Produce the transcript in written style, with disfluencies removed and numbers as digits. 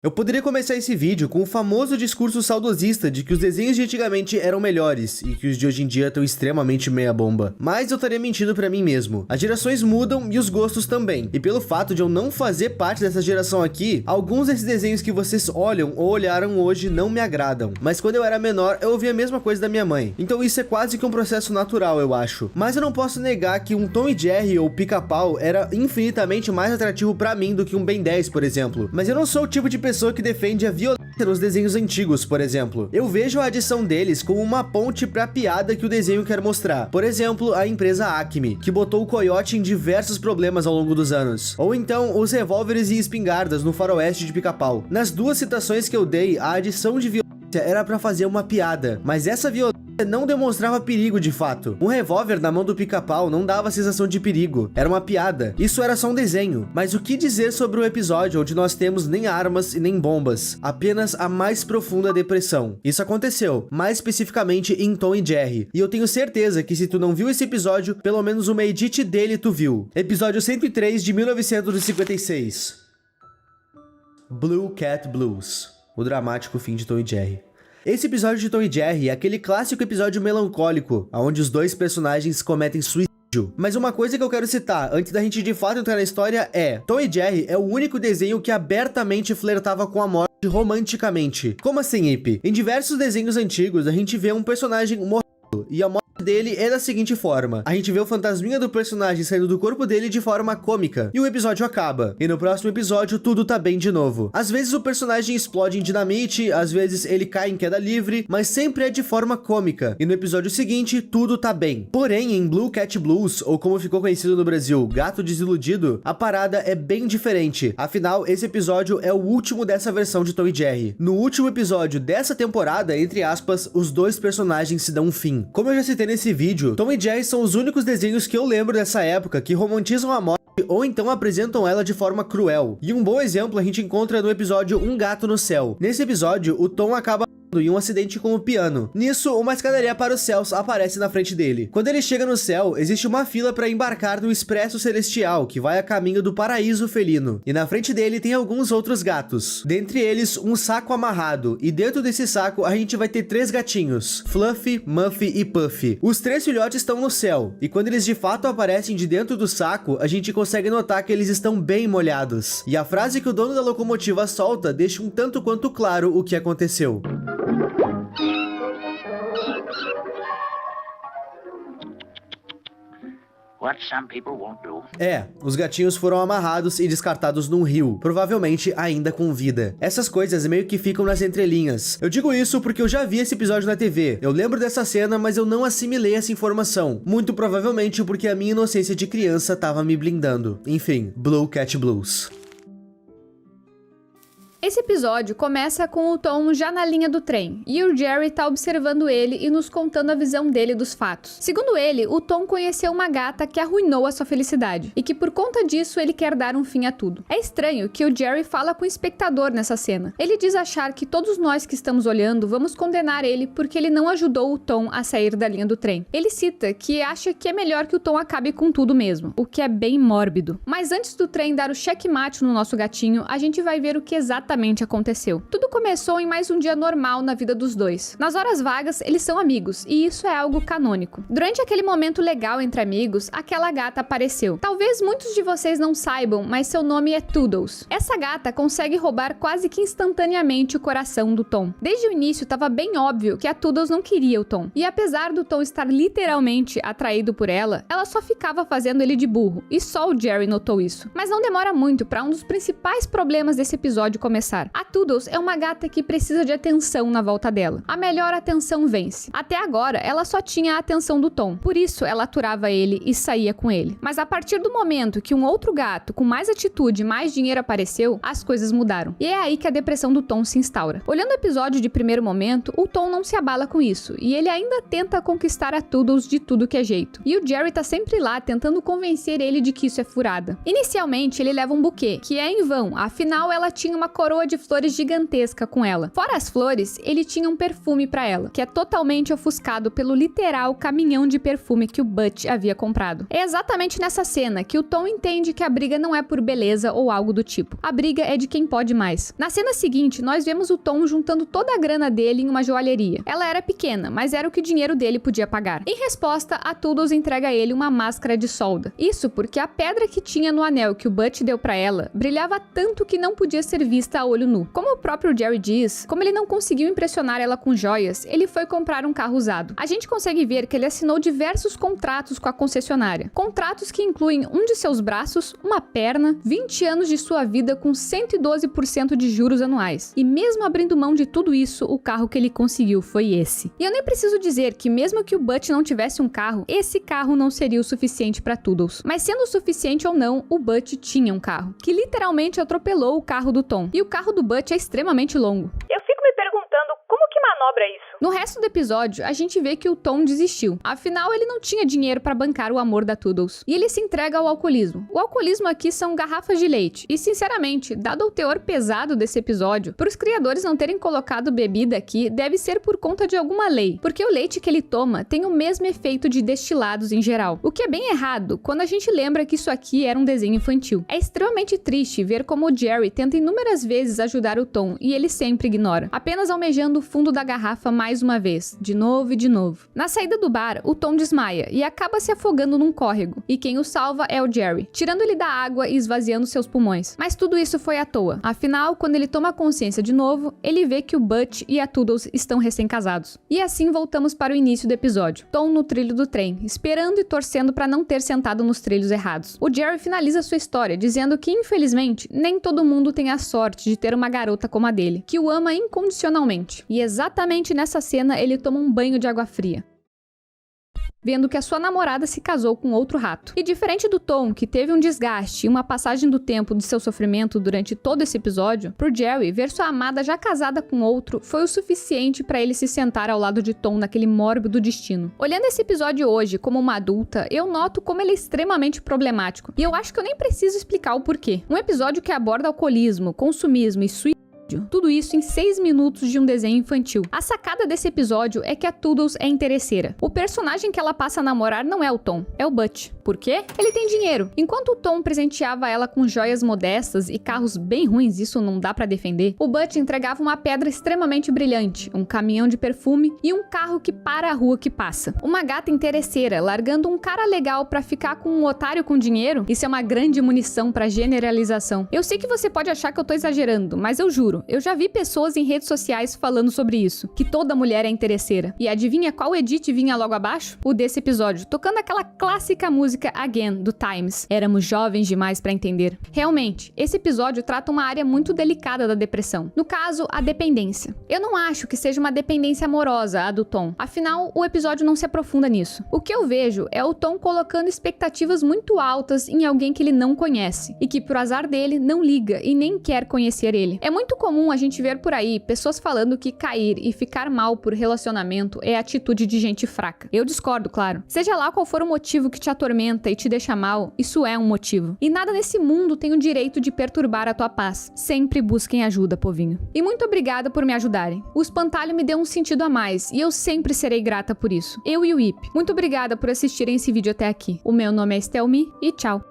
Eu poderia começar esse vídeo com o famoso discurso saudosista de que os desenhos de antigamente eram melhores e que os de hoje em dia estão extremamente meia bomba. Mas eu estaria mentindo pra mim mesmo. As gerações mudam e os gostos também. E pelo fato de eu não fazer parte dessa geração aqui, alguns desses desenhos que vocês olham ou olharam hoje não me agradam. Mas quando eu era menor, eu ouvia a mesma coisa da minha mãe. Então isso é quase que um processo natural, eu acho. Mas eu não posso negar que um Tom e Jerry ou Pica-Pau era infinitamente mais atrativo pra mim do que um Ben 10, por exemplo. Mas eu não sou o tipo de pessoa que defende a violência nos desenhos antigos, por exemplo. Eu vejo a adição deles como uma ponte pra piada que o desenho quer mostrar. Por exemplo, a empresa Acme, que botou o coiote em diversos problemas ao longo dos anos. Ou então, os revólveres e espingardas no faroeste de Pica-Pau. Nas duas citações que eu dei, a adição de violência era pra fazer uma piada, mas essa violência não demonstrava perigo de fato. Um revólver na mão do Pica-Pau não dava sensação de perigo, era uma piada. Isso era só um desenho. Mas o que dizer sobre um episódio onde nós temos nem armas e nem bombas, apenas a mais profunda depressão? Isso aconteceu, mais especificamente em Tom e Jerry. E eu tenho certeza que se tu não viu esse episódio, pelo menos uma edit dele tu viu. Episódio 103 de 1956. Blue Cat Blues. O dramático fim de Tom e Jerry. Esse episódio de Tom e Jerry é aquele clássico episódio melancólico, onde os dois personagens cometem suicídio. Mas uma coisa que eu quero citar, antes da gente de fato entrar na história, é: Tom e Jerry é o único desenho que abertamente flertava com a morte romanticamente. Como assim, Ip? Em diversos desenhos antigos, a gente vê um personagem morrendo, e a morte dele é da seguinte forma: a gente vê o fantasminha do personagem saindo do corpo dele de forma cômica, e o episódio acaba. E no próximo episódio, tudo tá bem de novo. Às vezes o personagem explode em dinamite, às vezes ele cai em queda livre, mas sempre é de forma cômica. E no episódio seguinte, tudo tá bem. Porém, em Blue Cat Blues, ou como ficou conhecido no Brasil, Gato Desiludido, a parada é bem diferente. Afinal, esse episódio é o último dessa versão de Tom e Jerry. No último episódio dessa temporada, entre aspas, os dois personagens se dão um fim. Como eu já citei nesse vídeo, Tom e Jerry são os únicos desenhos que eu lembro dessa época que romantizam a morte ou então apresentam ela de forma cruel. E um bom exemplo a gente encontra no episódio Um Gato no Céu. Nesse episódio, o Tom acaba em um acidente com o piano. Nisso, uma escadaria para os céus aparece na frente dele. Quando ele chega no céu, existe uma fila para embarcar no Expresso Celestial, que vai a caminho do paraíso felino. E na frente dele tem alguns outros gatos. Dentre eles, um saco amarrado. E dentro desse saco, a gente vai ter 3 gatinhos: Fluffy, Muffy e Puffy. Os 3 filhotes estão no céu. E quando eles de fato aparecem de dentro do saco, a gente consegue notar que eles estão bem molhados. E a frase que o dono da locomotiva solta deixa um tanto quanto claro o que aconteceu. What some people won't do. Os gatinhos foram amarrados e descartados num rio, provavelmente ainda com vida. Essas coisas meio que ficam nas entrelinhas. Eu digo isso porque eu já vi esse episódio na TV. Eu lembro dessa cena, mas eu não assimilei essa informação. Muito provavelmente porque a minha inocência de criança tava me blindando. Enfim, Blue Cat Blues. Esse episódio começa com o Tom já na linha do trem, e o Jerry tá observando ele e nos contando a visão dele dos fatos. Segundo ele, o Tom conheceu uma gata que arruinou a sua felicidade, e que por conta disso ele quer dar um fim a tudo. É estranho que o Jerry fala com o espectador nessa cena. Ele diz achar que todos nós que estamos olhando vamos condenar ele porque ele não ajudou o Tom a sair da linha do trem. Ele cita que acha que é melhor que o Tom acabe com tudo mesmo, o que é bem mórbido. Mas antes do trem dar o checkmate no nosso gatinho, a gente vai ver o que exatamente aconteceu. Tudo começou em mais um dia normal na vida dos dois. Nas horas vagas, eles são amigos, e isso é algo canônico. Durante aquele momento legal entre amigos, aquela gata apareceu. Talvez muitos de vocês não saibam, mas seu nome é Toodles. Essa gata consegue roubar quase que instantaneamente o coração do Tom. Desde o início, estava bem óbvio que a Toodles não queria o Tom. E apesar do Tom estar literalmente atraído por ela, ela só ficava fazendo ele de burro, e só o Jerry notou isso. Mas não demora muito para um dos principais problemas desse episódio começar. A Toodles é uma gata que precisa de atenção na volta dela. A melhor atenção vence. Até agora, ela só tinha a atenção do Tom. Por isso, ela aturava ele e saía com ele. Mas a partir do momento que um outro gato com mais atitude e mais dinheiro apareceu, as coisas mudaram. E é aí que a depressão do Tom se instaura. Olhando o episódio de primeiro momento, o Tom não se abala com isso. E ele ainda tenta conquistar a Toodles de tudo que é jeito. E o Jerry tá sempre lá tentando convencer ele de que isso é furada. Inicialmente, ele leva um buquê, que é em vão. Afinal, ela tinha uma coroa coroa de flores gigantesca com ela. Fora as flores, ele tinha um perfume pra ela, que é totalmente ofuscado pelo literal caminhão de perfume que o Butch havia comprado. É exatamente nessa cena que o Tom entende que a briga não é por beleza ou algo do tipo. A briga é de quem pode mais. Na cena seguinte, nós vemos o Tom juntando toda a grana dele em uma joalheria. Ela era pequena, mas era o que o dinheiro dele podia pagar. Em resposta, a Toodles entrega a ele uma máscara de solda. Isso porque a pedra que tinha no anel que o Butch deu pra ela brilhava tanto que não podia ser vista a olho nu. Como o próprio Jerry diz, como ele não conseguiu impressionar ela com joias, ele foi comprar um carro usado. A gente consegue ver que ele assinou diversos contratos com a concessionária. Contratos que incluem um de seus braços, uma perna, 20 anos de sua vida com 112% de juros anuais. E mesmo abrindo mão de tudo isso, o carro que ele conseguiu foi esse. E eu nem preciso dizer que mesmo que o Butch não tivesse um carro, esse carro não seria o suficiente para Toodles. Mas sendo o suficiente ou não, o Butch tinha um carro, que literalmente atropelou o carro do Tom. E o carro do Butch é extremamente longo. Eu fico me perguntando como que manobra isso. No resto do episódio, a gente vê que o Tom desistiu. Afinal, ele não tinha dinheiro para bancar o amor da Toodles. E ele se entrega ao alcoolismo. O alcoolismo aqui são garrafas de leite. E, sinceramente, dado o teor pesado desse episódio, para os criadores não terem colocado bebida aqui, deve ser por conta de alguma lei. Porque o leite que ele toma tem o mesmo efeito de destilados em geral. O que é bem errado quando a gente lembra que isso aqui era um desenho infantil. É extremamente triste ver como o Jerry tenta inúmeras vezes ajudar o Tom e ele sempre ignora, apenas almejando o fundo da garrafa mais uma vez, de novo e de novo. Na saída do bar, o Tom desmaia e acaba se afogando num córrego, e quem o salva é o Jerry, tirando ele da água e esvaziando seus pulmões. Mas tudo isso foi à toa. Afinal, quando ele toma consciência de novo, ele vê que o Butch e a Toodles estão recém-casados. E assim voltamos para o início do episódio. Tom no trilho do trem, esperando e torcendo para não ter sentado nos trilhos errados. O Jerry finaliza sua história dizendo que, infelizmente, nem todo mundo tem a sorte de ter uma garota como a dele, que o ama incondicionalmente. E exatamente nessa cena ele toma um banho de água fria, vendo que a sua namorada se casou com outro rato. E diferente do Tom, que teve um desgaste e uma passagem do tempo de seu sofrimento durante todo esse episódio, pro Jerry, ver sua amada já casada com outro foi o suficiente para ele se sentar ao lado de Tom naquele mórbido destino. Olhando esse episódio hoje como uma adulta, eu noto como ele é extremamente problemático. E eu acho que eu nem preciso explicar o porquê. Um episódio que aborda alcoolismo, consumismo e suicídio, tudo isso em 6 minutos de um desenho infantil. A sacada desse episódio é que a Toodles é interesseira. O personagem que ela passa a namorar não é o Tom, é o Butch. Por quê? Ele tem dinheiro. Enquanto o Tom presenteava ela com joias modestas e carros bem ruins, isso não dá pra defender, o Butch entregava uma pedra extremamente brilhante, um caminhão de perfume e um carro que para a rua que passa. Uma gata interesseira largando um cara legal pra ficar com um otário com dinheiro? Isso é uma grande munição pra generalização. Eu sei que você pode achar que eu tô exagerando, mas eu juro, eu já vi pessoas em redes sociais falando sobre isso, que toda mulher é interesseira. E adivinha qual edit vinha logo abaixo? O desse episódio, tocando aquela clássica música Again, do Times. Éramos jovens demais pra entender. Realmente, esse episódio trata uma área muito delicada da depressão. No caso, a dependência. Eu não acho que seja uma dependência amorosa a do Tom. Afinal, o episódio não se aprofunda nisso. O que eu vejo é o Tom colocando expectativas muito altas em alguém que ele não conhece, e que, por azar dele, não liga e nem quer conhecer ele. É muito comum a gente ver por aí pessoas falando que cair e ficar mal por relacionamento é atitude de gente fraca. Eu discordo, claro. Seja lá qual for o motivo que te atormenta e te deixa mal, isso é um motivo. E nada nesse mundo tem o direito de perturbar a tua paz. Sempre busquem ajuda, povinho. E muito obrigada por me ajudarem. O espantalho me deu um sentido a mais e eu sempre serei grata por isso. Eu e o Ip. Muito obrigada por assistirem esse vídeo até aqui. O meu nome é Estelmi e tchau.